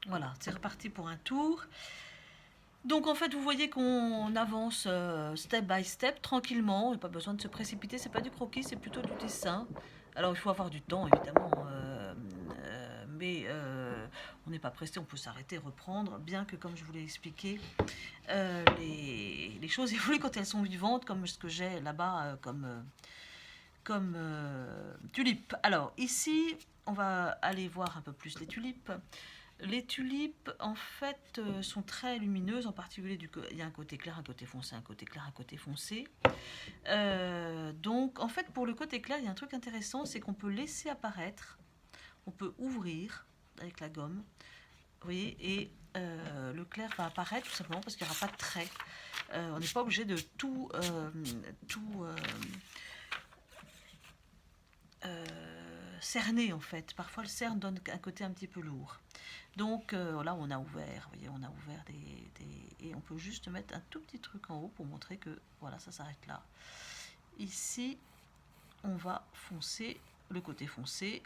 Voilà, c'est reparti pour un tour. Donc en fait, vous voyez qu'on avance step by step, tranquillement. Il n'y a pas besoin de se précipiter, c'est pas du croquis, c'est plutôt du dessin. Alors il faut avoir du temps, évidemment, mais on n'est pas pressé, on peut s'arrêter, reprendre, bien que, comme je vous l'ai expliqué, les choses évoluent quand elles sont vivantes, comme ce que j'ai là-bas comme tulipes. Alors ici, on va aller voir un peu plus les tulipes. Les tulipes, en fait, sont très lumineuses, en particulier, il y a un côté clair, un côté foncé, un côté clair, un côté foncé. Donc, en fait, pour le côté clair, il y a un truc intéressant, c'est qu'on peut laisser apparaître, on peut ouvrir avec la gomme, vous voyez, et le clair va apparaître tout simplement parce qu'il n'y aura pas de trait. On n'est pas obligé de tout cerner, en fait. Parfois, le cerne donne un côté un petit peu lourd. Donc là, on a ouvert, vous voyez, on a ouvert et on peut juste mettre un tout petit truc en haut pour montrer que voilà, ça s'arrête là. Ici, on va foncer le côté foncé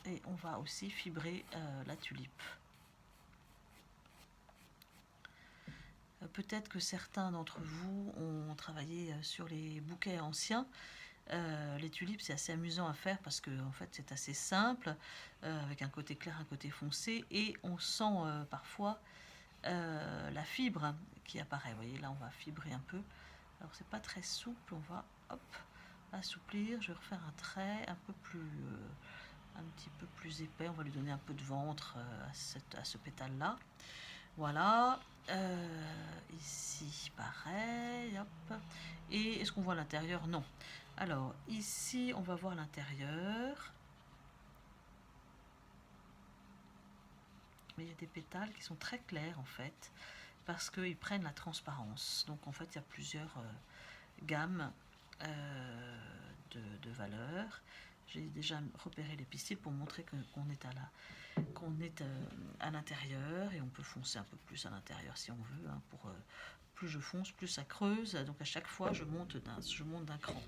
et on va aussi fibrer la tulipe. Peut-être que certains d'entre vous ont travaillé sur les bouquets anciens. Les tulipes, c'est assez amusant à faire parce que en fait, c'est assez simple, avec un côté clair, un côté foncé, et on sent parfois la fibre qui apparaît. Vous voyez, là, on va fibrer un peu. Alors, c'est pas très souple, on va hop, assouplir. Je vais refaire un trait un petit peu plus épais. On va lui donner un peu de ventre à ce pétale-là. Voilà. Ici, pareil. Hop. Et est-ce qu'on voit l'intérieur? Non. Alors, ici, on va voir l'intérieur. Mais il y a des pétales qui sont très clairs, en fait, parce qu'ils prennent la transparence. Donc, en fait, il y a plusieurs gammes de valeurs. J'ai déjà repéré les pistils pour montrer qu'on est à l'intérieur, et on peut foncer un peu plus à l'intérieur si on veut. Hein, plus je fonce, plus ça creuse. Donc à chaque fois, je monte d'un cran.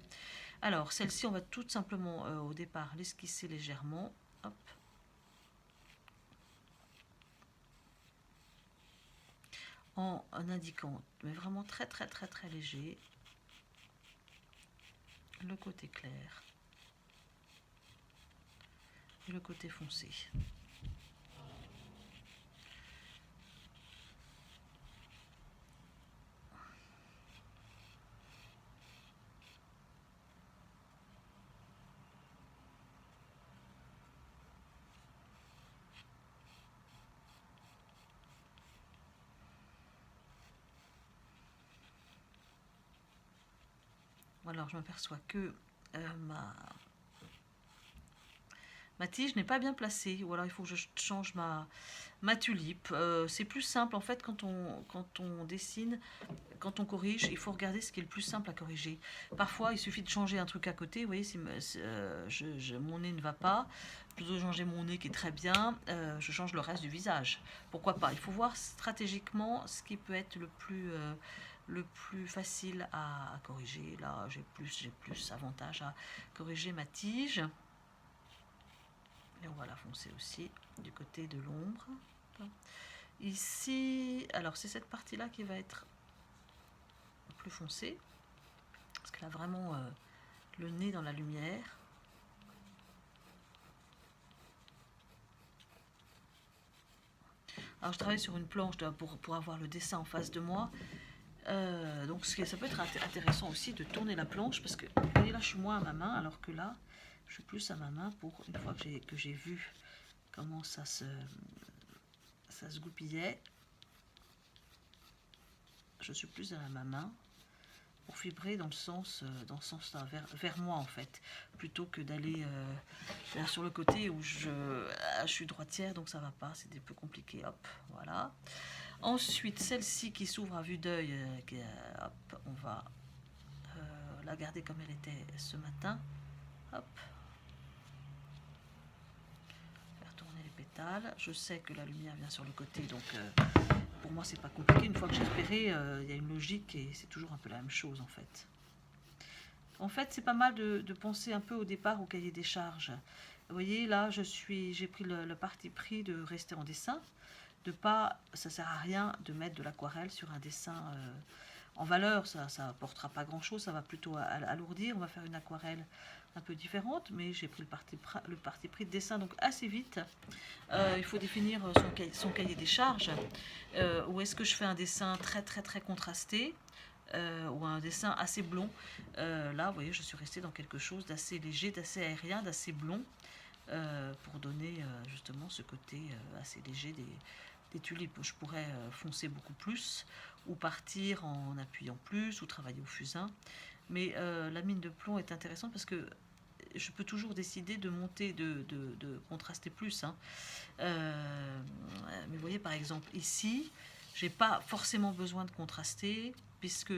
Alors celle-ci, on va tout simplement au départ l'esquisser légèrement. Hop. En indiquant, mais vraiment très très très très léger, le côté clair et le côté foncé. Alors je m'aperçois que ma tige n'est pas bien placée, ou alors il faut que je change ma tulipe. C'est plus simple en fait quand on dessine, quand on corrige, il faut regarder ce qui est le plus simple à corriger. Parfois il suffit de changer un truc à côté, vous voyez, si mon nez ne va pas, plutôt que de changer mon nez qui est très bien, je change le reste du visage. Pourquoi pas? Il faut voir stratégiquement ce qui peut être le plus facile à corriger. Là, j'ai plus avantage à corriger ma tige. Et on va la foncer aussi du côté de l'ombre. Ici, alors c'est cette partie-là qui va être plus foncée, parce qu'elle a vraiment le nez dans la lumière. Alors je travaille sur une planche pour avoir le dessin en face de moi. Donc ça peut être intéressant aussi de tourner la planche, parce que vous voyez, là je suis moins à ma main, alors que là je suis plus à ma main, pour une fois que j'ai vu comment ça se goupillait, je suis plus à ma main pour fibrer dans ce sens-là, vers moi en fait, plutôt que d'aller sur le côté où je suis droitière, donc ça va pas, c'est un peu compliqué. Hop, voilà. Ensuite, celle-ci qui s'ouvre à vue d'œil, hop, on va la garder comme elle était ce matin. Hop. Faire tourner les pétales. Je sais que la lumière vient sur le côté, donc pour moi c'est pas compliqué. Une fois que j'ai repéré, il y a une logique et c'est toujours un peu la même chose en fait. En fait, c'est pas mal de penser un peu au départ au cahier des charges. Vous voyez, là, j'ai pris le parti pris de rester en dessin, de pas, ça sert à rien de mettre de l'aquarelle sur un dessin en valeur, ça apportera pas grand-chose, ça va plutôt alourdir. On va faire une aquarelle un peu différente, mais j'ai pris le parti pris de dessin donc assez vite. Il faut définir son cahier des charges. Où est-ce que je fais un dessin très très très contrasté ou un dessin assez blond. Là, vous voyez, je suis restée dans quelque chose d'assez léger, d'assez aérien, d'assez blond, pour donner justement ce côté assez léger des tulipes. Je pourrais foncer beaucoup plus, ou partir en appuyant plus, ou travailler au fusain. Mais la mine de plomb est intéressante parce que je peux toujours décider de monter, de contraster plus. Hein. Mais vous voyez, par exemple, ici, j'ai pas forcément besoin de contraster, puisque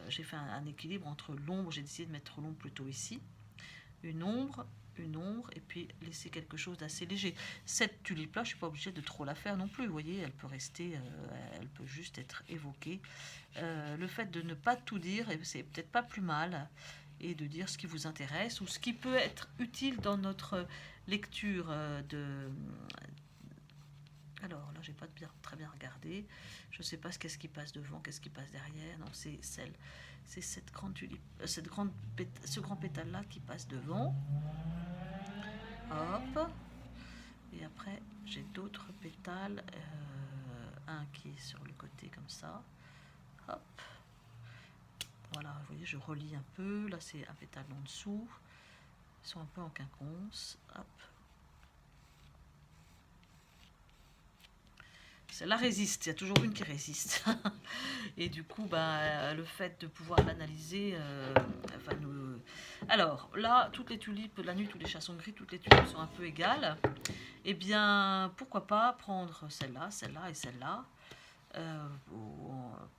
j'ai fait un équilibre entre l'ombre. J'ai décidé de mettre l'ombre plutôt ici. Une ombre, et puis laisser quelque chose d'assez léger. Cette tulipe-là, je ne suis pas obligée de trop la faire non plus. Vous voyez, elle peut rester, elle peut juste être évoquée. Le fait de ne pas tout dire, c'est peut-être pas plus mal, et de dire ce qui vous intéresse ou ce qui peut être utile dans notre lecture de. Alors là, j'ai pas très bien regardé. Je ne sais pas qu'est-ce qui passe devant, qu'est-ce qui passe derrière. Non, c'est cette grande tulipe, ce grand pétale là qui passe devant. Hop. Et après, j'ai d'autres pétales. Un qui est sur le côté comme ça. Hop. Voilà, vous voyez, je relis un peu. Là, c'est un pétale en dessous. Ils sont un peu en quinconce. Hop. Celle-là résiste, il y a toujours une qui résiste. Et du coup, le fait de pouvoir l'analyser, alors là, toutes les tulipes, la nuit, tous les chassons gris, toutes les tulipes sont un peu égales. Eh bien, pourquoi pas prendre celle-là, celle-là et celle-là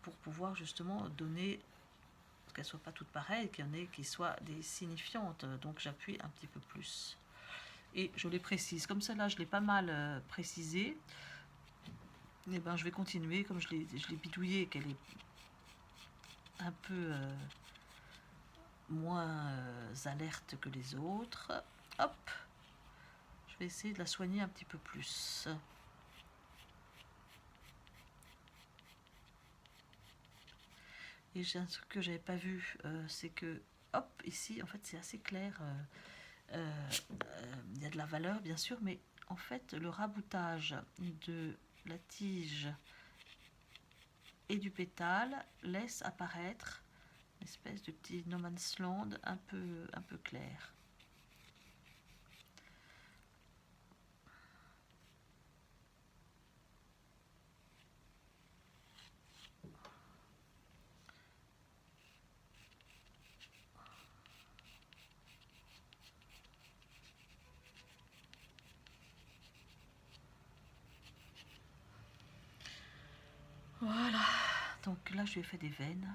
pour pouvoir justement donner, qu'elles ne soient pas toutes pareilles, qu'il y en ait qui soient des signifiantes. Donc j'appuie un petit peu plus. Et je les précise. Comme celle-là, je l'ai pas mal précisé. Et je vais continuer, comme je l'ai bidouillée, qu'elle est un peu moins alerte que les autres. Hop, je vais essayer de la soigner un petit peu plus. Et j'ai un truc que j'avais pas vu, c'est que, hop, ici, en fait, c'est assez clair. Il y a de la valeur, bien sûr, mais en fait, le raboutage de la tige et du pétale laisse apparaître une espèce de petit no man's land un peu clair. Voilà, donc là je lui ai fait des veines.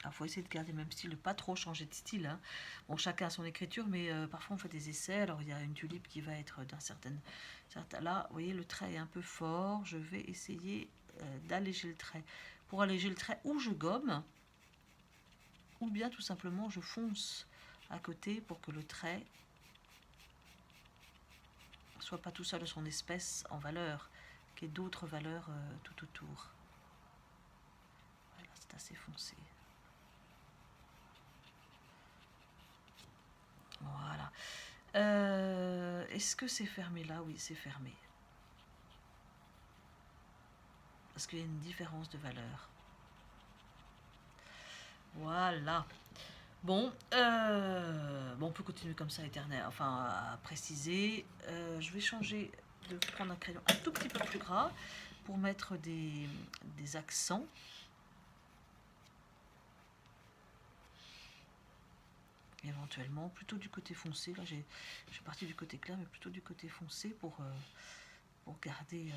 Alors il faut essayer de garder le même style, de pas trop changer de style. Hein. Bon, chacun a son écriture, mais parfois on fait des essais. Alors il y a une tulipe qui va être d'un certain... Là, vous voyez, le trait est un peu fort. Je vais essayer d'alléger le trait. Pour alléger le trait, ou je gomme, ou bien tout simplement je fonce à côté pour que le trait soit pas tout seul de son espèce en valeur, qu'il y ait d'autres valeurs tout autour. Voilà, c'est assez foncé. Voilà. Est-ce que c'est fermé là? Oui, c'est fermé. Parce qu'il y a une différence de valeur. Voilà. Bon, on peut continuer comme ça éternel, enfin à préciser. Je vais changer de prendre un crayon un tout petit peu plus gras pour mettre des accents. Éventuellement, plutôt du côté foncé. Là, je suis partie du côté clair, mais plutôt du côté foncé pour garder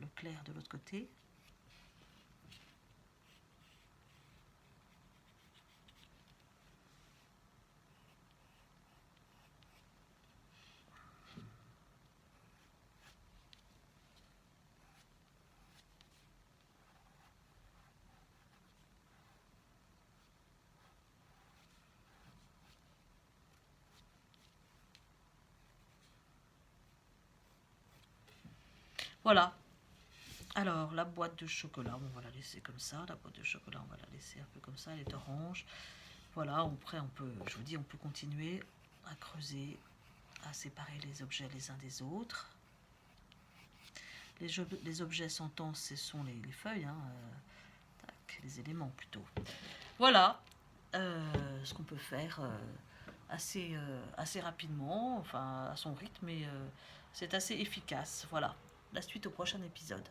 le clair de l'autre côté. Voilà. Alors, la boîte de chocolat, on va la laisser comme ça. La boîte de chocolat, on va la laisser un peu comme ça. Elle est orange. Voilà, après, on peut, je vous dis, on peut continuer à creuser, à séparer les objets les uns des autres. Les objets sentants, ce sont les feuilles, hein, les éléments plutôt. Voilà ce qu'on peut faire assez rapidement, enfin à son rythme, mais c'est assez efficace. Voilà, la suite au prochain épisode.